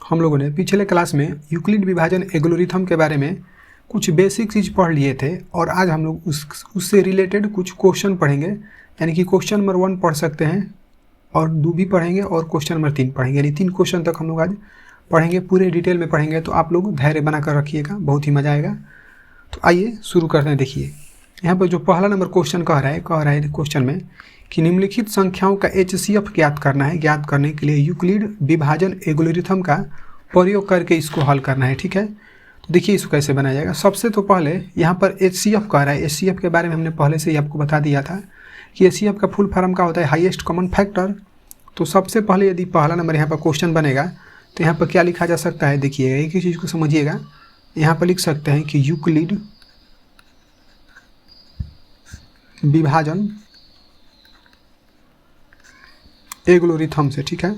हम लोगों ने पिछले क्लास में यूक्लिड विभाजन एल्गोरिथम के बारे में कुछ बेसिक चीज़ पढ़ लिए थे और आज हम लोग उससे रिलेटेड कुछ क्वेश्चन पढ़ेंगे। यानी कि क्वेश्चन नंबर 1 पढ़ सकते हैं और 2 भी पढ़ेंगे और क्वेश्चन नंबर 3 पढ़ेंगे। यानी 3 क्वेश्चन तक हम लोग आज पढ़ेंगे, पूरे डिटेल में पढ़ेंगे। तो आप लोग धैर्य बना कर रखिएगा, बहुत ही मज़ा आएगा। तो आइए शुरू करते हैं। देखिए यहाँ पर जो पहला नंबर क्वेश्चन कह रहा है क्वेश्चन में कि निम्नलिखित संख्याओं का HCF ज्ञात करना है। ज्ञात करने के लिए यूक्लिड विभाजन एल्गोरिथम का प्रयोग करके इसको हल करना है। ठीक है, तो देखिए इसको कैसे बनाया जाएगा। सबसे तो पहले यहाँ पर HCF कह रहा है। HCF के बारे में हमने पहले से ही आपको बता दिया था कि HCF का फुल फॉर्म का होता है हाईएस्ट कॉमन फैक्टर। तो सबसे पहले यदि पहला नंबर यहाँ पर क्वेश्चन बनेगा तो यहाँ पर क्या लिखा जा सकता है, देखिएगा एक ही चीज़ को समझिएगा। यहाँ पर लिख सकते हैं कि यूक्लिड विभाजन एल्गोरिथम से। ठीक है,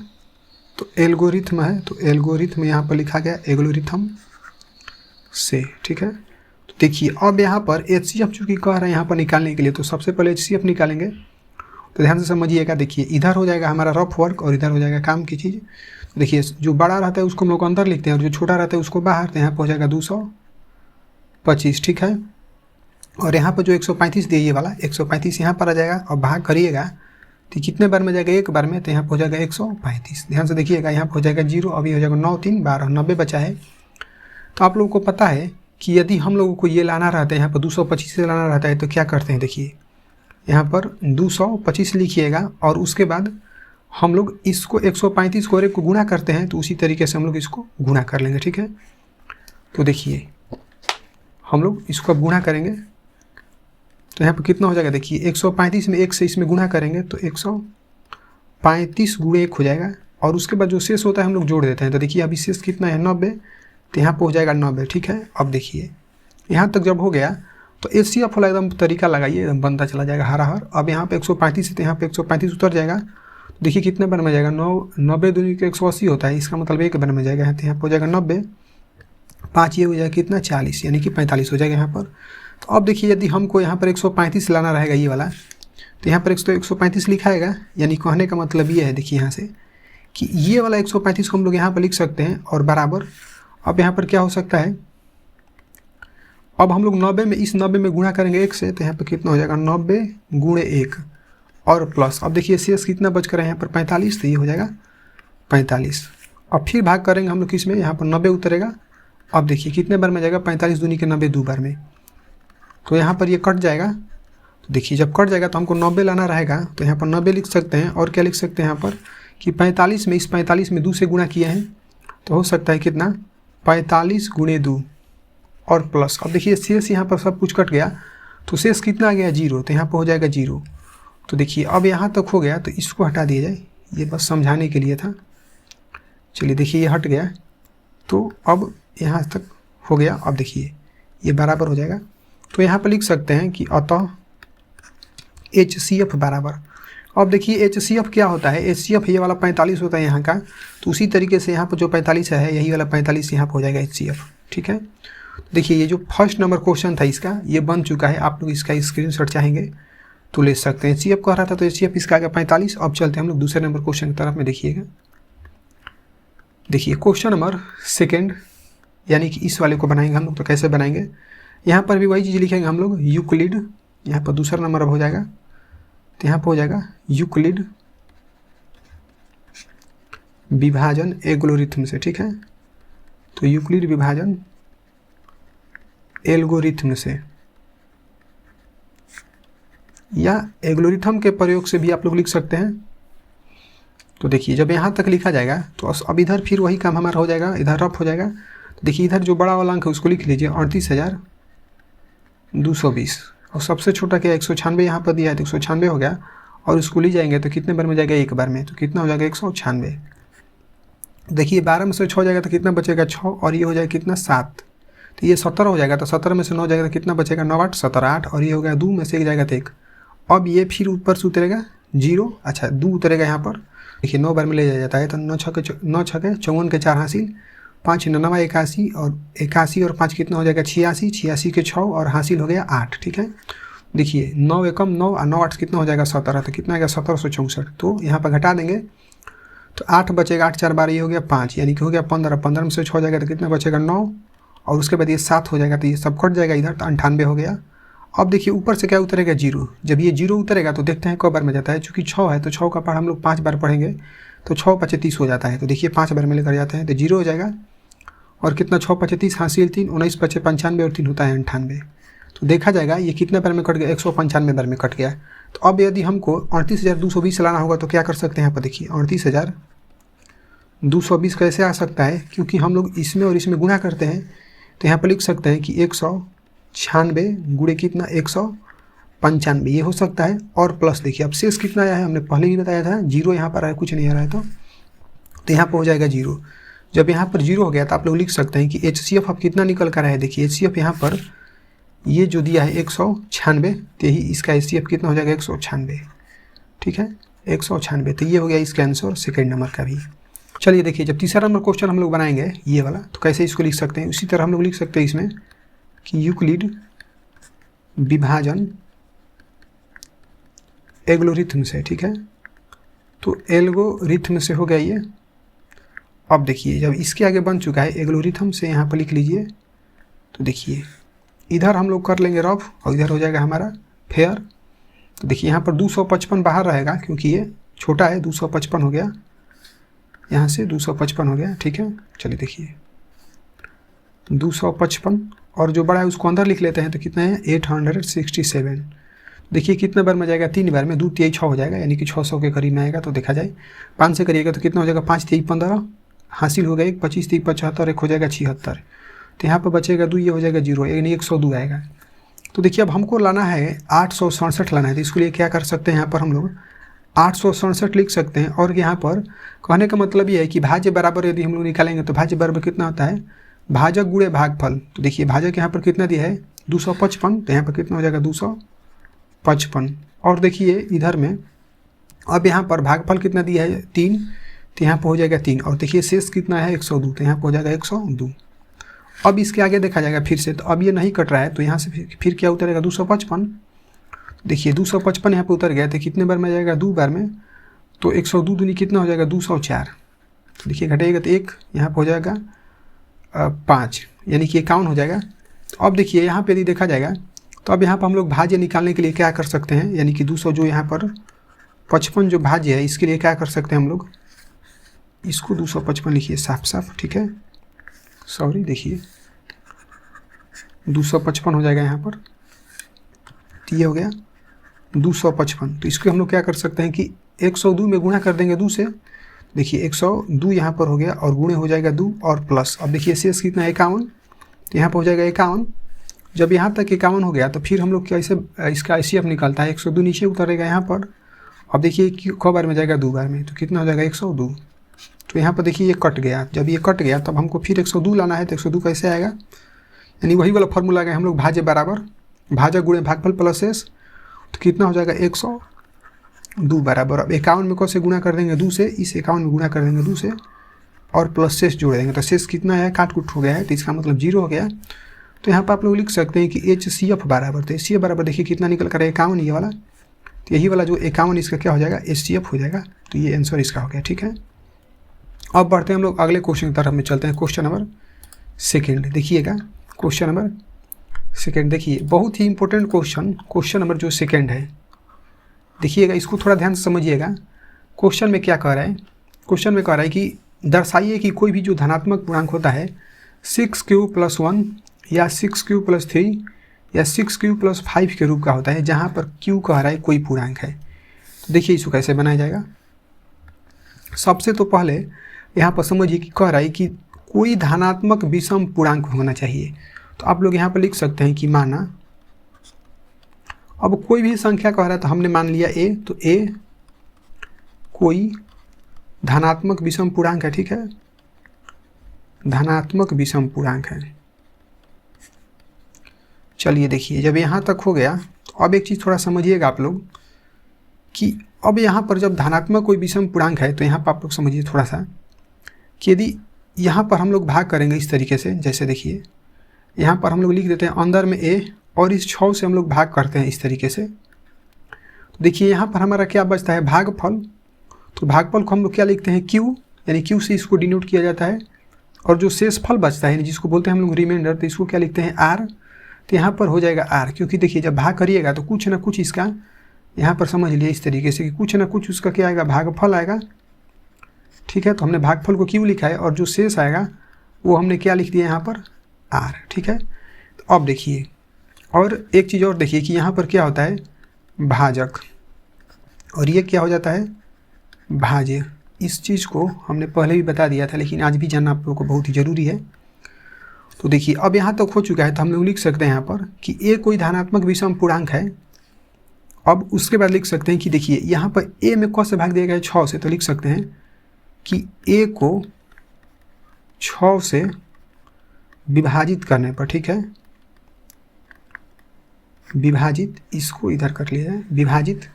तो एल्गोरिथम है, तो एल्गोरिथम यहाँ पर लिखा गया एल्गोरिथम से। ठीक है, तो देखिए अब यहाँ पर HCF चूँकि कह रहे हैं यहाँ पर निकालने के लिए, तो सबसे पहले HCF निकालेंगे। तो ध्यान से समझिएगा। देखिए इधर हो जाएगा हमारा रफ वर्क और इधर हो जाएगा काम की चीज़। देखिए जो बड़ा रहता है उसको हम लोग अंदर लिखते हैं और जो छोटा रहता है उसको बाहर। तो यहाँ पर हो जाएगा 225। ठीक है, और यहाँ पर जो 135 दिए ये वाला 135 यहाँ पर आ जाएगा और भाग करिएगा तो कितने बार में जाएगा, एक बार में। तो यहाँ पर हो जाएगा 135। ध्यान से देखिएगा, यहाँ पर हो जाएगा 0, अभी हो जाएगा 9 3 12 90 बचा है। तो आप लोगों को पता है कि यदि हम लोगों को ये लाना रहता है, यहाँ पर 225 से लाना रहता है, तो क्या करते हैं, देखिए यहाँ पर 225 लिखिएगा और उसके बाद हम लोग इसको 135 को और एक को गुणा करते हैं। तो उसी तरीके से हम लोग इसको गुणा कर लेंगे। ठीक है, तो देखिए हम लोग इसको अब गुणा करेंगे तो यहाँ पर कितना हो जाएगा, देखिए 135 में 1 से इसमें गुणा करेंगे तो 135 गुणे 1 हो जाएगा और उसके बाद जो शेष होता है हम लोग जोड़ देते हैं। तो देखिए अभी शेष कितना है 90, तो यहाँ पर हो जाएगा 90। ठीक है, अब देखिए यहाँ तक जब हो गया तो HCF वाला एकदम तरीका लगाइए, एकदम बनता चला जाएगा हरा हर। अब यहाँ पे 135 है तो यहाँ पे 135 उतर जाएगा। तो देखिए कितने बार में जाएगा, 90 दूनी के 180 होता है, इसका मतलब एक बार में जाएगा। तो यहाँ पर हो जाएगा 90, 5 ये हो जाएगा कितना 40, यानी कि 45 हो जाएगा यहाँ पर। तो अब देखिए यदि हमको यहाँ पर 135 लाना रहेगा ये वाला, तो यहाँ पर 135 लिखाएगा। यानी कहने का मतलब ये है, देखिए यहाँ से कि ये वाला 135 को हम लोग यहाँ पर लिख सकते हैं और बराबर। अब यहाँ पर क्या हो सकता है, अब हम लोग 90 में इस 90 में गुणा करेंगे 1 से, तो यहाँ पर कितना हो जाएगा 90 गुणे 1 और प्लस। अब देखिए शेष कितना बच कर है यहाँ पर 45, तो ये हो जाएगा 45। अब फिर भाग करेंगे हम लोग किस में, यहाँ पर 90 उतरेगा। अब देखिए कितने बार में जाएगा, 45 दूनी के 90 2 बार में, तो यहाँ पर ये कट जाएगा। तो देखिए जब कट जाएगा तो हमको 90 लाना रहेगा, तो यहाँ पर 90 लिख सकते हैं और क्या लिख सकते हैं यहाँ पर कि 45 में इस 45 में 2 से गुणा किए हैं, तो हो सकता है कितना 45 गुणे 2 और प्लस। अब देखिए शेष यहाँ पर सब कुछ कट गया तो शेष कितना आ गया 0, तो यहाँ पर हो जाएगा 0। तो देखिए अब यहाँ तक हो गया तो इसको हटा दिया जाए, ये बस समझाने के लिए था। चलिए देखिए ये हट गया, तो अब यहाँ तक हो गया। अब देखिए ये बराबर हो जाएगा, तो यहाँ पर लिख सकते हैं कि अतः HCF बराबर। अब देखिए HCF क्या होता है, HCF ये वाला 45 होता है यहाँ का, तो उसी तरीके से यहाँ पर जो 45 है यही वाला 45 यहाँ पर हो जाएगा HCF। ठीक है, देखिए ये जो फर्स्ट नंबर क्वेश्चन था इसका ये बन चुका है। आप लोग इसका स्क्रीनशॉट चाहेंगे तो ले सकते हैं। HCF कह रहा था तो HCF इसका आ गया 45। अब चलते हैं हम लोग दूसरे नंबर क्वेश्चन की तरफ में। देखिएगा, देखिए क्वेश्चन नंबर 2, यानी कि इस वाले को बनाएंगे हम लोग। तो कैसे बनाएंगे, यहाँ पर भी वही चीज़ लिखेंगे हम लोग, यूक्लिड। यहाँ पर दूसरा नंबर अब हो जाएगा, तो यहाँ पर हो जाएगा यूक्लिड विभाजन एल्गोरिथम से। ठीक है, तो यूक्लिड विभाजन एल्गोरिथम से या एल्गोरिथम के प्रयोग से भी आप लोग लिख सकते हैं। तो देखिए जब यहाँ तक लिखा जाएगा तो अब इधर फिर वही काम हमारा हो जाएगा, इधर रफ हो जाएगा। तो देखिए इधर जो बड़ा वाला अंक है उसको लिख लीजिए 38,220 और सबसे छोटा क्या 196 यहाँ पर दिया है, तो 196 हो गया और उसको ले जाएंगे तो कितने बार में जाएगा, एक बार में। तो कितना हो जाएगा 196। देखिए 12 में से 6 जाएगा तो कितना बचेगा 6 और ये हो जाएगा कितना 7, तो ये 17 हो जाएगा। तो 17 में से 9 जाएगा तो कितना बचेगा 9 8 17 8 और ये हो गया 2 में से 1 जाएगा तो 1। अब ये फिर ऊपर से उतरेगा 0, अच्छा 2 उतरेगा यहाँ पर। देखिए 9 बार में ले जाया जाता है, तो 9 छके 54 के 4 हासिल, 5 9 81 और 81 और 5 कितना हो जाएगा 86, 86 के 6 और हासिल हो गया 8। ठीक है, देखिए 9 एकम 9 और 9 8 कितना हो जाएगा 17, तो कितना आएगा 1764। तो यहाँ पर घटा देंगे तो 8 बचेगा, 8 4 12 ये हो गया 5, यानी कि हो गया 15, 15 में से 6 जाएगा तो कितना बचेगा 9, और उसके बाद ये 7 हो जाएगा तो ये सब कट जाएगा इधर, तो 98 हो गया। अब देखिए ऊपर से क्या उतरेगा 0, जब ये 0 उतरेगा तो देखते हैं कब बार में जाता है, चूँकि 6 है तो 6 का पार्ट हम लोग 5 बार पढ़ेंगे, तो 6 × 5 = 30 हो जाता है, तो देखिए 5 बार में लेकर जाते हैं तो 0 हो जाएगा, और कितना 6 × 5 = 30, हासिल 3, 19 × 5 = 95 और 3 होता है 98। तो देखा जाएगा ये कितने बार में कट गया, 195 बार में कट गया। तो अब यदि हमको 38,220 लाना होगा तो क्या कर सकते हैं, यहाँ पर देखिए 38,220 कैसे आ सकता है, क्योंकि हम लोग इसमें और इसमें गुणा करते हैं, तो यहाँ पर लिख सकते हैं कि 196 गुणे कितना 195 ये हो सकता है, और प्लस देखिए अब शेष कितना आया है, हमने पहले भी बताया था 0 यहाँ पर आया, कुछ नहीं आ रहा है, तो यहाँ पर हो जाएगा 0। जब यहाँ पर 0 हो गया तो आप लोग लिख सकते हैं कि HCF अब कितना निकल कर आया है, देखिए HCF यहाँ पर ये जो दिया है 196, तो यही इसका HCF कितना हो जाएगा 196, ठीक है 196, तो ये हो गया इसका आंसर सेकेंड नंबर का भी। चलिए देखिए जब तीसरा नंबर क्वेश्चन हम लोग बनाएंगे ये वाला, तो कैसे इसको लिख सकते हैं, उसी तरह हम लोग लिख सकते हैं इसमें कि यूक्लिड विभाजन एल्गोरिथम से, ठीक है, तो एल्गोरिथम से हो गया ये। अब देखिए जब इसके आगे बन चुका है एल्गोरिथम से, यहाँ पर लिख लीजिए, तो देखिए इधर हम लोग कर लेंगे रफ और इधर हो जाएगा हमारा फेयर। तो देखिए यहाँ पर 255 बाहर रहेगा क्योंकि ये छोटा है, 255 हो गया, यहाँ से 255 हो गया, ठीक है। चलिए देखिए 255 और जो बड़ा है उसको अंदर लिख लेते हैं, तो कितना है 867। देखिए कितने बार में जाएगा, 3 बार में, 2 3 6 हो जाएगा, यानी कि 600 के करीब में आएगा। तो देखा जाए 5 से करिएगा तो कितना हो जाएगा, 5 3 15 हासिल हो गया, 1 25 3 75, एक हो जाएगा 76, तो यहाँ पर बचेगा 2, ये हो जाएगा 0, यानी 102 आएगा। तो देखिए अब हमको लाना है 867 लाना है, तो इसके लिए क्या कर सकते हैं, यहाँ पर हम लोग 867 लिख सकते हैं, और यहाँ पर कहने का मतलब ये है कि भाज्य बराबर यदि हम लोग निकालेंगे तो भाज्य बराबर कितना होता है, भाजक गुणे भागफल। तो देखिए भाजक यहाँ पर कितना दिया है 255, तो यहाँ पर कितना हो जाएगा 255, और देखिए इधर में अब यहाँ पर भागफल कितना दिया है 3, तो यहाँ पर हो जाएगा 3, और देखिए शेष कितना है 102, तो यहाँ पर हो जाएगा 102। अब इसके आगे देखा जाएगा फिर से, तो अब ये नहीं कट रहा है, तो यहाँ से फिर क्या उतरेगा 255। देखिए 255 यहाँ पे उतर गया, तो कितने बार में जाएगा 2 बार में, तो 102 दूनी कितना हो जाएगा 204। तो देखिए घटेगा तो 1, यहाँ पर हो जाएगा 5, यानी कि 51 हो जाएगा। तो अब देखिए यहाँ पे यदि देखा जाएगा तो अब यहाँ पर हम लोग भाज्य निकालने के लिए क्या कर सकते हैं, यानी कि 200 जो यहाँ पर 55 जो भाज्य है इसके लिए क्या कर सकते हैं हम लोग, इसको 255 लिखिए साफ साफ, ठीक है, सॉरी देखिए 255 हो जाएगा यहाँ पर, तो ये हो गया 255। तो इसको हम लोग क्या कर सकते हैं कि 102 में गुणा कर देंगे 2 से, देखिए 102 यहाँ पर हो गया, और गुणे हो जाएगा 2 और प्लस, अब देखिए शेष कितना है 51, तो यहाँ पर हो जाएगा 51। जब यहाँ तक 51 हो गया तो फिर हम लोग कैसे इसका HCF निकलता है, 102 नीचे उतरेगा यहाँ पर। अब देखिए क बार में जाएगा 2 बार में, तो कितना हो जाएगा 102। तो यहाँ पर देखिए ये कट गया, जब ये कट गया तब हमको फिर 102 लाना है, तो 102 कैसे आएगा, यानी वही वाला फॉर्मूला गया हम लोग भाज्य बराबर भाजक गुणे भागफल प्लस शेष, तो कितना हो जाएगा 102 बराबर। अब 51 में कैसे गुणा कर देंगे 2 से, इस 51 में गुणा कर देंगे 2 से और प्लस शेष जोड़ देंगे, तो शेष कितना है काट कुट हो गया है, तो इसका मतलब 0 हो गया। तो यहाँ पर आप लोग लिख सकते हैं कि HCF बराबर, तो HCF बराबर देखिए कितना निकल कर 51 ये वाला, तो यही वाला जो 51 इसका क्या हो जाएगा HCF हो जाएगा, तो ये आंसर इसका हो गया, ठीक है। अब बढ़ते हैं हम लोग अगले क्वेश्चन की तरफ में चलते हैं, क्वेश्चन नंबर सेकेंड। देखिएगा क्वेश्चन नंबर सेकेंड, देखिए बहुत ही इंपॉर्टेंट क्वेश्चन नंबर जो सेकेंड है, देखिएगा इसको थोड़ा ध्यान से समझिएगा। क्वेश्चन में क्या कह रहा है, क्वेश्चन में कह रहा है कि दर्शाइए कि कोई भी जो धनात्मक पूर्णांक होता है 6q + 1 या 6q + 3 या 6q + 5 के रूप का होता है, जहाँ पर q कह रहा है कोई पूर्णांक है। तो देखिए इसको कैसे बनाया जाएगा। सबसे तो पहले यहाँ पर समझिए कि कह रहा है कि कोई धनात्मक विषम पूर्णांक होना चाहिए, तो आप लोग यहाँ पर लिख सकते हैं कि माना, अब कोई भी संख्या कह रहा है तो हमने मान लिया a, तो a कोई धनात्मक विषम पूर्णांक है, ठीक है, धनात्मक विषम पूर्णांक है। चलिए देखिए जब यहाँ तक हो गया तो अब एक चीज़ थोड़ा समझिएगा आप लोग कि अब यहाँ पर जब धनात्मक कोई विषम पूर्णांक है तो यहाँ पर आप लोग समझिए थोड़ा सा कि यदि यहाँ पर हम लोग भाग करेंगे इस तरीके से, जैसे देखिए यहाँ पर हम लोग लिख देते हैं अंदर में a और इस 6 से हम लोग भाग करते हैं इस तरीके से। देखिए यहाँ पर हमारा क्या बचता है भागफल, तो भागफल को हम लोग क्या लिखते हैं क्यू, यानी क्यू से इसको डिनोट किया जाता है। और जो शेषफल बचता है जिसको बोलते हैं हम लोग रिमाइंडर, तो इसको क्या लिखते हैं आर। तो यहाँ पर हो जाएगा आर, क्योंकि देखिए जब भाग करिएगा तो कुछ ना कुछ इसका यहाँ पर समझ लिए इस तरीके से कि कुछ ना कुछ उसका क्या आएगा, भागफल आएगा। ठीक है, तो हमने भागफल को क्यू लिखा है और जो शेष आएगा वो हमने क्या लिख दिया यहाँ पर आर। ठीक है, तो अब देखिए और एक चीज़ और देखिए कि यहाँ पर क्या होता है भाजक, और ये क्या हो जाता है भाज्य। इस चीज़ को हमने पहले भी बता दिया था, लेकिन आज भी जानना आप लोगों को बहुत ही ज़रूरी है। तो देखिए अब यहाँ तक हो चुका है, तो हम लोग लिख सकते हैं यहाँ पर कि ए कोई धनात्मक विषम पूर्णांक है। अब उसके बाद लिख सकते हैं कि देखिए यहाँ पर ए में क से भाग दिया गया है 6 से, तो लिख सकते हैं कि ए को 6 से विभाजित करने पर, ठीक है, विभाजित, इसको इधर कर लिया है, विभाजित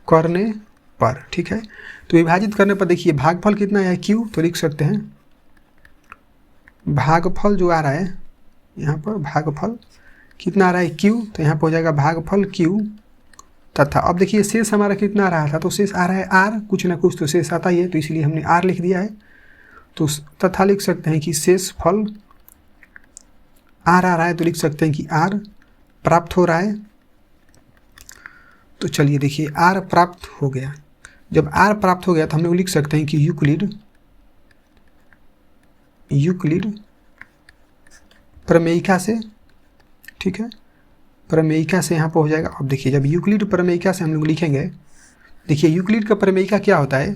करने पर, ठीक है। तो विभाजित करने पर देखिए भागफल कितना है क्यू, तो लिख सकते हैं भागफल जो आ रहा है यहाँ पर, भागफल कितना आ रहा है क्यू, तो यहाँ पर हो जाएगा भागफल क्यू तथा अब देखिए शेष हमारा कितना आ रहा था, तो शेष आ रहा है आर, कुछ ना कुछ तो शेष आता ही है, तो इसलिए हमने आर लिख दिया है। तो तथा लिख सकते हैं कि शेष फल आर आ रहा है, तो लिख सकते हैं कि आर प्राप्त हो रहा है। तो चलिए देखिए आर प्राप्त हो गया। जब आर प्राप्त हो गया तो हम लोग लिख सकते हैं कि यूक्लिड प्रमेयिका से, ठीक है, प्रमेयिका से यहाँ पर हो जाएगा। अब देखिए जब यूक्लिड प्रमेयिका से हम लोग लिखेंगे, देखिए यूक्लिड का प्रमेयिका क्या होता है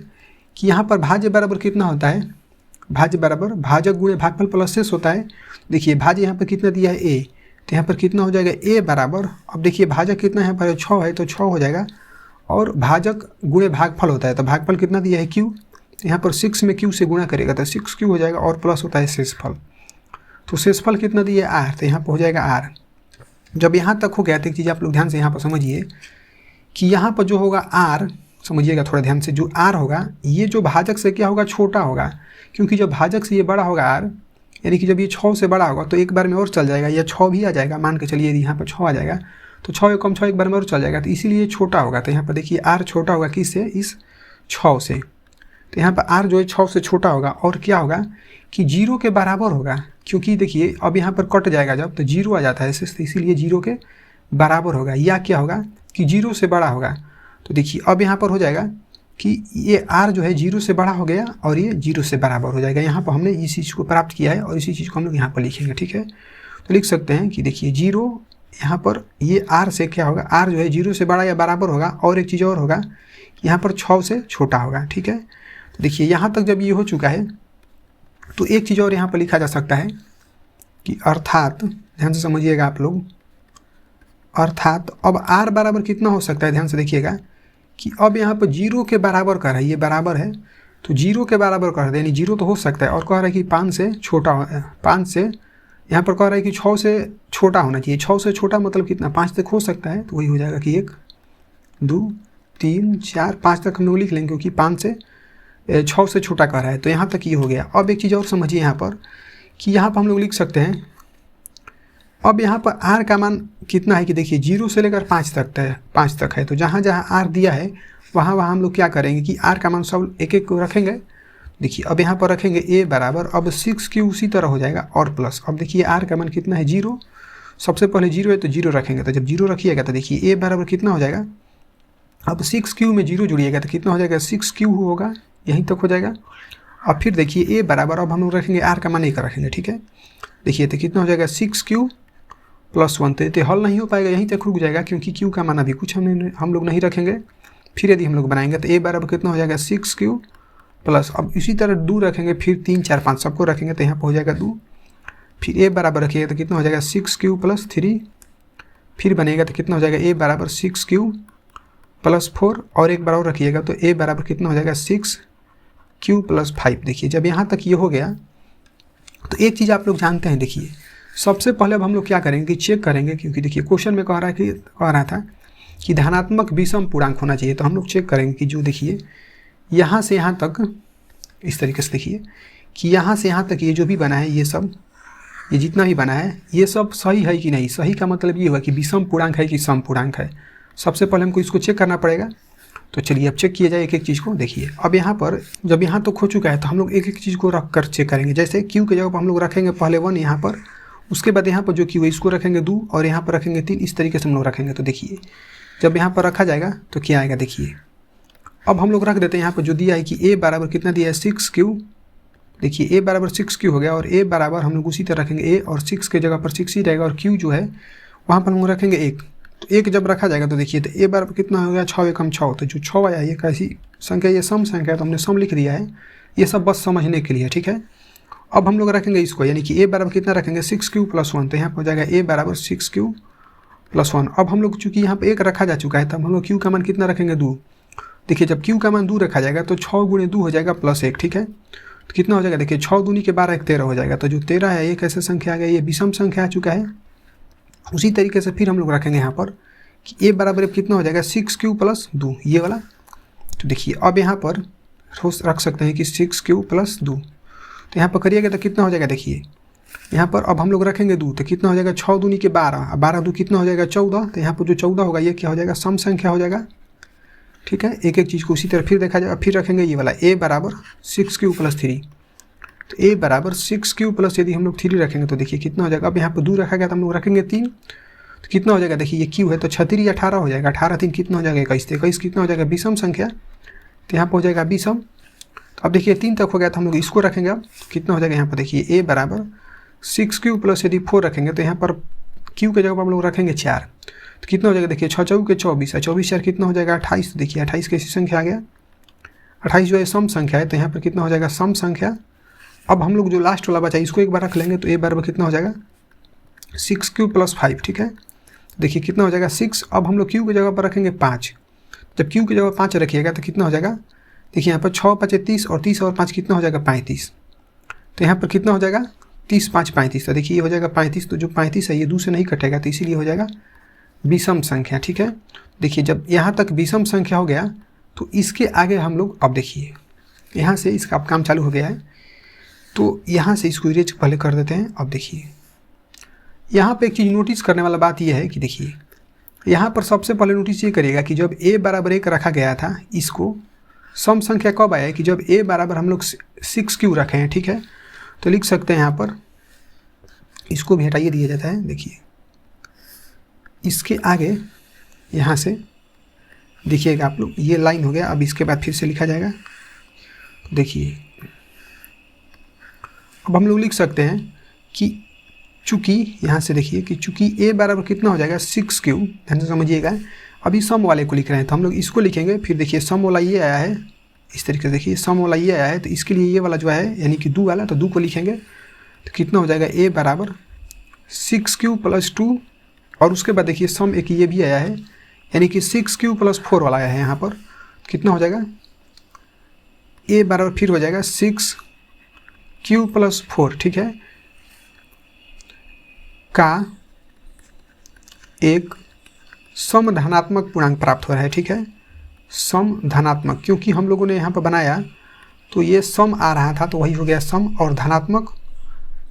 कि यहाँ पर भाज्य बराबर कितना होता है, भाज्य बराबर भाजक गुणे भागफल प्लस शेष होता है। देखिए भाज्य यहाँ पर कितना दिया है ए, तो यहाँ पर कितना हो जाएगा ए बराबर, अब देखिए भाजक कितना यहाँ पर 6 है, तो 6 हो जाएगा, और भाजक गुणे भागफल होता है, तो भागफल कितना दिया है क्यू, तो यहाँ पर 6 में क्यू से गुणा करेगा तो 6 क्यू हो जाएगा, और प्लस होता है शेषफल। तो शेषफल कितना दिया है आर, तो यहाँ पर हो जाएगा आर। जब यहाँ तक हो गया तो एक चीज़ आप लोग ध्यान से यहाँ पर समझिए कि यहाँ पर जो होगा आर, समझिएगा थोड़ा ध्यान से, जो आर होगा ये जो भाजक से क्या होगा छोटा होगा, क्योंकि जब भाजक से ये बड़ा होगा आर, यानी कि जब ये 6 से बड़ा होगा तो एक बार में और चल जाएगा, या 6 भी आ जाएगा, मान के चलिए यदि यहाँ पर 6 आ जाएगा तो 6 कम 6 एक बार में और चल जाएगा, तो इसीलिए ये छोटा होगा। तो यहाँ पर देखिए आर छोटा होगा किससे, इस 6 से। तो यहाँ पर आर जो है 6 से छोटा होगा, और क्या होगा कि 0 के बराबर होगा, क्योंकि देखिए अब यहाँ पर कट जाएगा जब, तो 0 आ जाता है तो इसीलिए 0 के बराबर होगा, या क्या होगा कि 0 से बड़ा होगा। तो देखिए अब यहाँ पर हो जाएगा कि ये आर जो है 0 से बड़ा हो गया और ये 0 से बराबर हो जाएगा। यहाँ पर हमने इस चीज़ को प्राप्त किया है और इसी चीज़ को हम लोग यहाँ पर लिखेंगे, ठीक है। तो लिख सकते हैं कि देखिए 0 यहाँ पर ये आर से क्या होगा, आर जो है 0 से बड़ा या बराबर होगा, और एक चीज़ और होगा यहाँ पर 6 से छोटा होगा, ठीक है। तो देखिए यहाँ तक जब ये हो चुका है तो एक चीज़ और यहाँ पर लिखा जा सकता है कि अर्थात, ध्यान से समझिएगा आप लोग, अर्थात अब आर बराबर कितना हो सकता है, ध्यान से देखिएगा कि अब यहाँ पर 0 के बराबर कर है, ये बराबर है तो 0 के बराबर कर दे, यानी 0 तो हो सकता है, और कह रहा है कि 5 से छोटा, 5 से यहाँ पर कह रहा है कि 6 से छोटा होना चाहिए। 6 से छोटा मतलब कितना, 5 तक हो सकता है, तो वही हो जाएगा कि 1 2 3 4 5 तक हम लोग लिख लेंगे, क्योंकि 5 से 6 से छोटा कह रहा है। तो यहाँ तक ये हो गया। अब एक चीज़ और समझिए यहाँ पर कि यहाँ पर हम लोग लिख सकते हैं, अब यहाँ पर आर का मान कितना है कि देखिए 0 से लेकर 5 तक है, तो जहाँ जहाँ आर दिया है वहाँ वहाँ हम लोग क्या करेंगे कि आर का मान सब एक एक को रखेंगे। देखिए अब यहाँ पर रखेंगे ए बराबर, अब 6 क्यू उसी तरह हो जाएगा, और प्लस, अब देखिए आर का मान कितना है 0, सबसे पहले 0 है तो 0 रखेंगे, तो जब 0 रखिएगा तो देखिए ए बराबर कितना हो जाएगा, अब 6 क्यू में 0 जुड़िएगा तो कितना हो जाएगा 6 क्यू होगा, यहीं तक हो जाएगा। अब फिर देखिए ए बराबर, अब हम लोग रखेंगे आर का मान 1 रखेंगे, ठीक है। देखिए तो कितना हो जाएगा 6 क्यू प्लस 1, तो हल नहीं हो पाएगा, यहीं तक रुक जाएगा, क्योंकि क्यू का मान अभी कुछ हम लोग नहीं रखेंगे। फिर यदि हम लोग बनाएंगे तो ए बराबर कितना हो जाएगा 6 क्यू प्लस, अब इसी तरह 2 रखेंगे, फिर 3 4 5 सबको रखेंगे तो यहाँ पर हो जाएगा 2, फिर ए बराबर रखिएगा तो कितना हो जाएगा 6 क्यू प्लस 3, फिर बनेगा तो कितना हो जाएगा ए बराबर 6 क्यू प्लस 4, और एक बार और रखिएगा तो ए बराबर कितना हो जाएगा 6 क्यू प्लस 5। देखिए जब यहाँ तक ये हो गया तो एक चीज़ आप लोग जानते हैं, देखिए सबसे पहले अब हम लोग क्या करेंगे कि चेक करेंगे, क्योंकि देखिए क्वेश्चन में कह रहा था कि धनात्मक विषम पूर्णांक होना चाहिए, तो हम लोग चेक करेंगे कि जो देखिए यहाँ से यहाँ तक इस तरीके से देखिए कि यहाँ से यहाँ तक ये जो भी बना है, ये सब, ये जितना भी बना है ये सब सही है कि नहीं। सही का मतलब ये हुआ कि विषम पूर्णांक है कि सम पूर्णांक है। सबसे पहले हमको इसको चेक करना पड़ेगा। तो चलिए अब चेक किया जाए एक एक चीज़ को। देखिए अब यहाँ पर जब यहाँ तक हो चुका है तो हम लोग एक एक चीज़ को रख कर चेक करेंगे। जैसे क्यू के जगह पर हम लोग रखेंगे पहले 1 यहाँ पर, उसके बाद यहाँ पर जो क्यू है इसको रखेंगे 2 और यहाँ पर रखेंगे 3, इस तरीके से हम लोग रखेंगे। तो देखिए जब यहाँ पर रखा जाएगा तो क्या आएगा, देखिए अब हम लोग रख देते हैं यहाँ पर जो दिया है कि ए बराबर कितना दिया है 6Q। देखिए ए बराबर 6Q हो गया और ए बराबर हम लोग उसी तरह रखेंगे, ए और 6 के जगह पर 6 ही रहेगा और Q जो है वहाँ पर हम लोग रखेंगे 1। तो 1 जब रखा जाएगा तो देखिए तो ए बराबर कितना हो गया 6 एकम 6। तो जो 6 आया ये कैसी संख्या, ये सम संख्या है तो हमने सम लिख दिया है। ये सब बस समझने के लिए, ठीक है। अब हम लोग रखेंगे इसको, यानी कि ए बराबर कितना रखेंगे 6Q + 1। तो यहाँ पर हो जाएगा ए बराबर 6Q + 1। अब हम लोग चूँकि यहाँ पर 1 रखा जा चुका है तब हम लोग Q का मान कितना रखेंगे 2। देखिए जब Q का मान 2 रखा जाएगा तो 6 × 2 हो जाएगा +1, ठीक है। तो कितना हो जाएगा, देखिए 6 दूनी के 12 1 13 हो जाएगा। तो जो 13 है ये कैसे संख्या आ गया, ये विषम संख्या आ चुका है। उसी तरीके से फिर हम लोग रखेंगे यहाँ पर कि ए बराबर कितना हो जाएगा 6Q + 2, ये वाला। तो देखिए अब यहाँ पर रख सकते हैं कि 6Q + 2। तो यहाँ पर करिएगा तो कितना हो जाएगा, देखिए यहाँ पर अब हम लोग रखेंगे 2 तो कितना हो जाएगा 6 दूनी के 12, 12 2 कितना हो जाएगा 14। तो यहाँ पर जो 14 होगा ये क्या हो जाएगा, सम संख्या हो जाएगा, ठीक है। एक एक चीज़ को उसी तरह फिर देखा जाएगा। फिर रखेंगे ये वाला ए बराबर 6Q + 3। तो ए बराबर 6Q + यदि हम लोग 3 रखेंगे तो देखिए कितना हो जाएगा। अब यहाँ पर 2 रखा गया तो हम लोग रखेंगे 3, तो कितना हो जाएगा, देखिए ये Q है तो 36 18 हो जाएगा। 18 3 कितना हो जाएगा 21, 21 कितना हो जाएगा विषम संख्या, तो यहाँ पर हो जाएगा विषम। तो अब देखिए 3 तक हो गया तो हम लोग इसको रखेंगे। अब कितना हो जाएगा यहाँ पर, देखिए ए बराबर 6Q + यदि 4 रखेंगे तो यहाँ पर Q के जगह पर हम लोग रखेंगे 4। तो कितना हो जाएगा, देखिए 6 4 के 24 है, 24 4 कितना हो जाएगा 28। तो देखिए 28 कैसी संख्या आ गया, 28 जो है सम संख्या है तो यहाँ पर कितना हो जाएगा सम संख्या। अब हम लोग जो लास्ट वाला बचा इसको एक बार रख लेंगे। तो ए बराबर कितना हो जाएगा 6Q + 5, ठीक है। देखिए कितना हो जाएगा 6। अब हम लोग Q की जगह पर रखेंगे 5। जब Q की जगह 5 रखिएगा तो कितना हो जाएगा, देखिए यहाँ पर 6 5 30 और 30 और 5 कितना हो जाएगा 35। तो यहाँ पर कितना हो जाएगा 30 5 35। तो देखिए ये हो जाएगा 35। तो जो 35 है ये 2 से नहीं कटेगा तो इसीलिए हो जाएगा विषम संख्या, ठीक है। देखिए जब यहाँ तक विषम संख्या हो गया तो इसके आगे हम लोग, अब देखिए यहाँ से इसका अब काम चालू हो गया है तो यहाँ से इसको इरेज पहले कर देते हैं। अब देखिए यहाँ पे एक चीज़ नोटिस करने वाला बात यह है कि देखिए यहाँ पर सबसे पहले नोटिस ये करिएगा कि जब ए बराबर 1 रखा गया था इसको सम संख्या कब आया है कि जब ए बराबर हम लोग 6Q रखे हैं, ठीक है। तो लिख सकते हैं यहाँ पर, इसको भी हटाइए दिया जाता है। देखिए इसके आगे यहाँ से देखिएगा आप लोग, ये लाइन हो गया। अब इसके बाद फिर से लिखा जाएगा। देखिए अब हम लोग लिख सकते हैं कि चूँकि यहाँ से देखिए कि चूँकि ए बराबर कितना हो जाएगा 6Q, ध्यान से समझिएगा। अभी सम वाले को लिख रहे हैं तो हम लोग इसको लिखेंगे। फिर देखिए सम वाला ये आया है, इस तरीके से देखिए सम वाला ये आया है तो इसके लिए ये वाला जो है यानी कि 2 वाला, तो 2 को लिखेंगे तो कितना हो जाएगा ए बराबर 6Q + 2। और उसके बाद देखिए सम एक ये भी आया है यानी कि 6Q + 4 वाला आया है। यहाँ पर कितना हो जाएगा ए बराबर फिर हो जाएगा 6Q + 4, ठीक है, का एक सम धनात्मक पूर्णांक प्राप्त हो रहा है, ठीक है। सम धनात्मक, क्योंकि हम लोगों ने यहाँ पर बनाया तो ये सम आ रहा था तो वही हो गया सम, और धनात्मक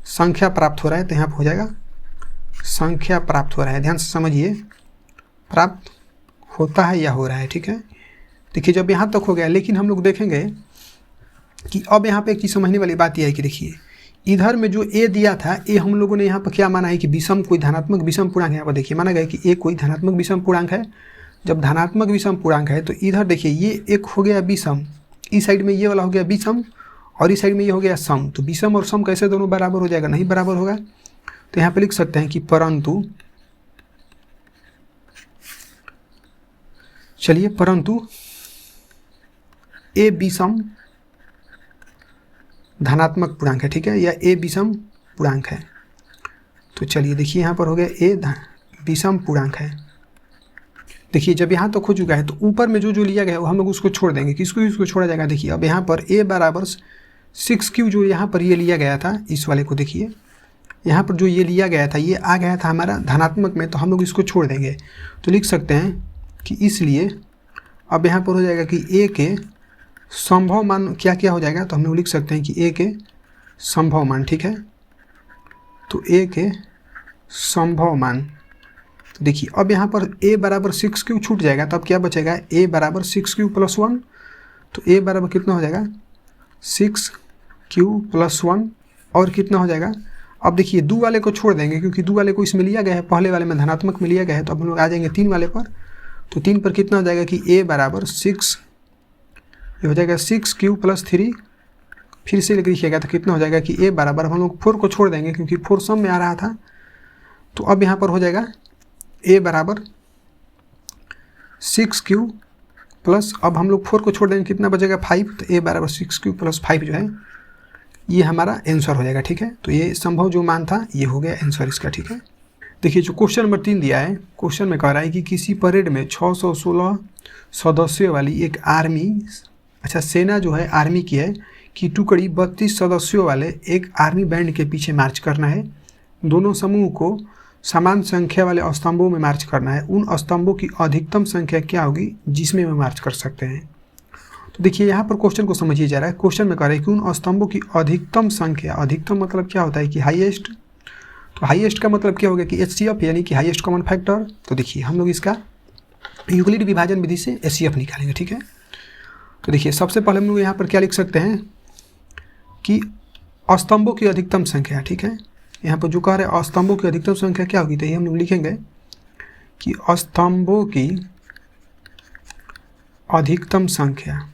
संख्या प्राप्त हो रहा है तो यहाँ पर हो जाएगा संख्या प्राप्त हो रहा है। ध्यान से समझिए, प्राप्त होता है या हो रहा है, ठीक है। देखिए जब यहाँ तक हो गया, लेकिन हम लोग देखेंगे कि अब यहाँ पे एक चीज़ समझने वाली बात यह है कि देखिए इधर में जो ए दिया था, ए हम लोगों ने यहाँ पर क्या माना है कि विषम कोई धनात्मक विषम पूर्णांक। यहाँ पर देखिए माना गया कि ए कोई धनात्मक विषम पूर्णांक है। जब धनात्मक विषम पूर्णांक है तो इधर देखिए ये एक हो गया विषम, इस साइड में ये वाला हो गया विषम और इस साइड में ये हो गया सम। तो विषम और सम कैसे दोनों बराबर हो जाएगा, नहीं बराबर होगा। तो यहाँ पे लिख सकते हैं कि परंतु, चलिए परंतु ए विषम धनात्मक पूर्णांक है, ठीक है, या ए विषम पूर्णांक है। तो चलिए देखिए यहाँ पर हो गया ए विषम पूर्णांक है। देखिए जब यहाँ तक हो चुका है तो ऊपर में जो लिया गया है वो हम लोग उसको छोड़ देंगे। किसको छोड़ा जाएगा, देखिए अब यहाँ पर ए बराबर 6Q जो यहाँ पर ये लिया गया था, इस वाले को देखिए यहाँ पर जो ये लिया गया था ये आ गया था हमारा धनात्मक में, तो हम लोग इसको छोड़ देंगे। तो लिख सकते हैं कि इसलिए अब यहाँ पर हो जाएगा कि ए के संभव मान क्या क्या हो जाएगा। तो हम लोग लिख सकते हैं कि ए के संभव मान, ठीक है। तो ए के संभव मान तो देखिए अब यहाँ पर a बराबर 6 छूट जाएगा, तो अब क्या बचेगा, a बराबर 6 + 1, तो a बराबर कितना हो जाएगा 6 + 1 और कितना हो जाएगा। अब देखिए दो वाले को छोड़ देंगे क्योंकि दो वाले को इसमें लिया गया है, पहले वाले में धनात्मक में लिया गया है, तो अब हम लोग आ जाएंगे 3 वाले पर। तो 3 पर कितना हो जाएगा कि a बराबर 6, ये हो जाएगा 6³ + 3, फिर से लिखिएगा तो कितना हो जाएगा कि a बराबर, हम लोग 4 को छोड़ देंगे क्योंकि 4 सम में आ रहा था। तो अब यहाँ पर हो जाएगा a बराबर 6³ प्लस, अब हम लोग 4 को छोड़ देंगे कितना बचेगा 5, तो a बराबर 6³ + 5 जो है ये हमारा आंसर हो जाएगा। ठीक है, तो ये संभव जो मान था ये हो गया आंसर इसका। ठीक है, देखिए जो क्वेश्चन नंबर 3 दिया है, क्वेश्चन में कह रहा है कि किसी परेड में 616 सदस्यों वाली एक आर्मी, अच्छा सेना जो है आर्मी की है, कि टुकड़ी 32 सदस्यों वाले एक आर्मी बैंड के पीछे मार्च करना है। दोनों समूह को समान संख्या वाले स्तंभों में मार्च करना है। उन स्तंभों की अधिकतम संख्या क्या होगी जिसमें वे मार्च कर सकते हैं। तो देखिए यहाँ पर क्वेश्चन को समझिए जा रहा है। क्वेश्चन में कह रहा है कि उन स्तंभों की अधिकतम संख्या, अधिकतम मतलब क्या होता है कि हाईएस्ट, तो हाईएस्ट का मतलब क्या होगा कि HCF यानी कि हाईएस्ट कॉमन फैक्टर। तो देखिए हम लोग इसका यूक्लिड विभाजन विधि से HCF निकालेंगे। ठीक है, तो देखिए सबसे पहले हम लोग यहाँ पर क्या लिख सकते हैं कि स्तंभों की अधिकतम संख्या। ठीक है, यहाँ पर जो कह रहे हैं स्तंभों की अधिकतम संख्या क्या होगी, तो ये हम लोग लिखेंगे कि स्तंभों की अधिकतम संख्या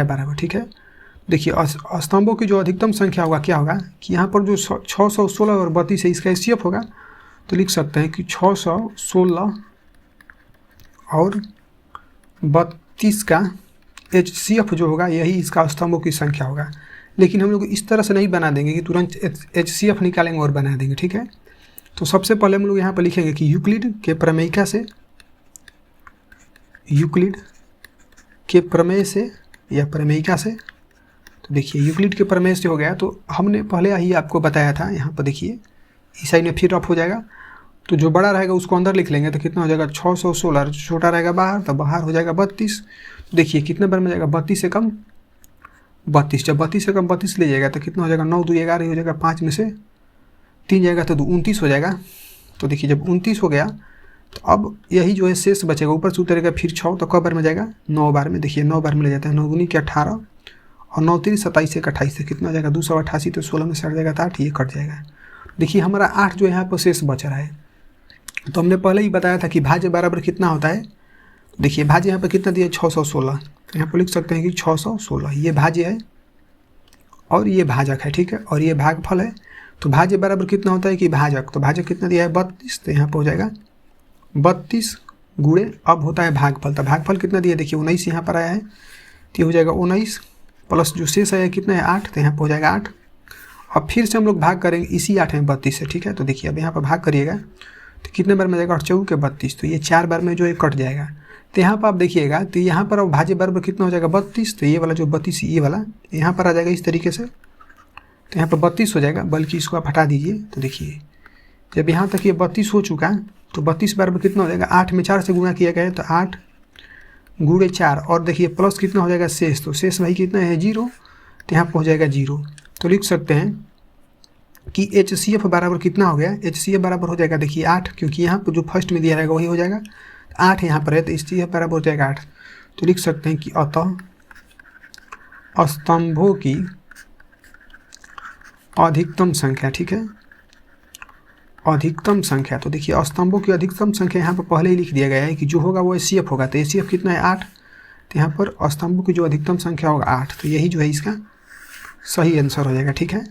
बराबर। ठीक है, देखिए स्तंभों की जो अधिकतम संख्या होगा क्या होगा कि यहाँ पर जो 616 और 32 है इसका HCF होगा, तो लिख सकते हैं कि 616 और 32 का HCF जो होगा यही इसका स्तंभों की संख्या होगा। लेकिन हम लोग इस तरह से नहीं बना देंगे कि तुरंत HCF निकालेंगे और बना देंगे। ठीक है, तो सबसे पहले हम लोग यहाँ पर लिखेंगे कि यूक्लिड के प्रमेय से या प्रमेयिका से। तो देखिए यूक्लिड के प्रमेय से हो गया, तो हमने पहले ही आपको बताया था। यहाँ पर देखिए इस साइड में फिर रफ हो जाएगा, तो जो बड़ा रहेगा उसको अंदर लिख लेंगे, तो कितना हो जाएगा 616, छोटा रहेगा बाहर, तो बाहर हो जाएगा 32। देखिए कितने बार में जाएगा 32 से कम 32, जब 32 से कम 32 ले जाएगा तो कितना हो जाएगा 9 × 2 = 11 हो जाएगा, 5 में से 3 जाएगा तो 29 हो जाएगा। तो देखिए जब 29 हो गया तो अब यही जो है शेष बचेगा, ऊपर से उतरेगा फिर 6, तो कब बार में जाएगा 9 बार में। देखिए 9 बार में ले जाता है, 9 × 2 = 18 और 9 × 3 = 27, 28 से कितना हो जाएगा 288, तो 16 में से हट जाएगा तो 8, ये कट जाएगा। देखिए हमारा 8 जो यहाँ पर शेष बच रहा है। तो हमने पहले ही बताया था कि भाज्य बराबर कितना होता है। देखिए भाज्य यहाँ पर कितना दिया 616, तो यहाँ पर लिख सकते हैं कि 616 ये भाज्य है और ये भाजक है। ठीक है, और ये भागफल है। तो भाज्य बराबर कितना होता है कि भाजक, तो भाजक कितना दिया है 32, तो यहाँ पर हो जाएगा 32 गुणे अब होता है भागफल, तो भागफल कितना दिया देखिए 19 यहाँ पर आया है, तो हो जाएगा 19 प्लस जो शेष है कितना है 8, तो यहाँ पर हो जाएगा 8। अब फिर से हम लोग भाग करेंगे इसी 8 में 32 से। ठीक है, तो देखिए अब यहाँ पर भाग करिएगा तो कितने बार में जाएगा 8 × 4 = 32, तो ये 4 बार में जो है कट जाएगा। तो यहाँ पर आप देखिएगा तो यहाँ पर अब भाज्य बराबर कितना हो जाएगा 32, तो ये वाला जो 32 ये वाला यहाँ पर आ जाएगा इस तरीके से, तो यहाँ पर 32 हो जाएगा, बल्कि इसको आप हटा दीजिए। तो देखिए जब यहाँ तक ये 32 हो चुका तो 32 बार में कितना हो जाएगा 8 में 4 से गुणा किया गया है, तो 8 × 4 और देखिए प्लस कितना हो जाएगा शेष, तो शेष भाई कितना है 0, तो यहाँ पर हो जाएगा 0। तो लिख सकते हैं कि HCF बराबर कितना हो गया, HCF बराबर हो जाएगा देखिए 8, क्योंकि यहाँ पर जो फर्स्ट में दिया रहेगा वही हो जाएगा, 8 यहाँ पर है तो HCF बराबर हो जाएगा 8। तो लिख सकते हैं कि अतः स्तंभों की अधिकतम संख्या। ठीक है, अधिकतम संख्या, तो देखिए स्तंभों की अधिकतम संख्या यहाँ पर पहले ही लिख दिया गया है कि जो होगा वो HCF होगा, तो HCF कितना है 8, तो यहाँ पर स्तंभों की जो अधिकतम संख्या होगा 8, तो यही जो है इसका सही आंसर हो जाएगा। ठीक है,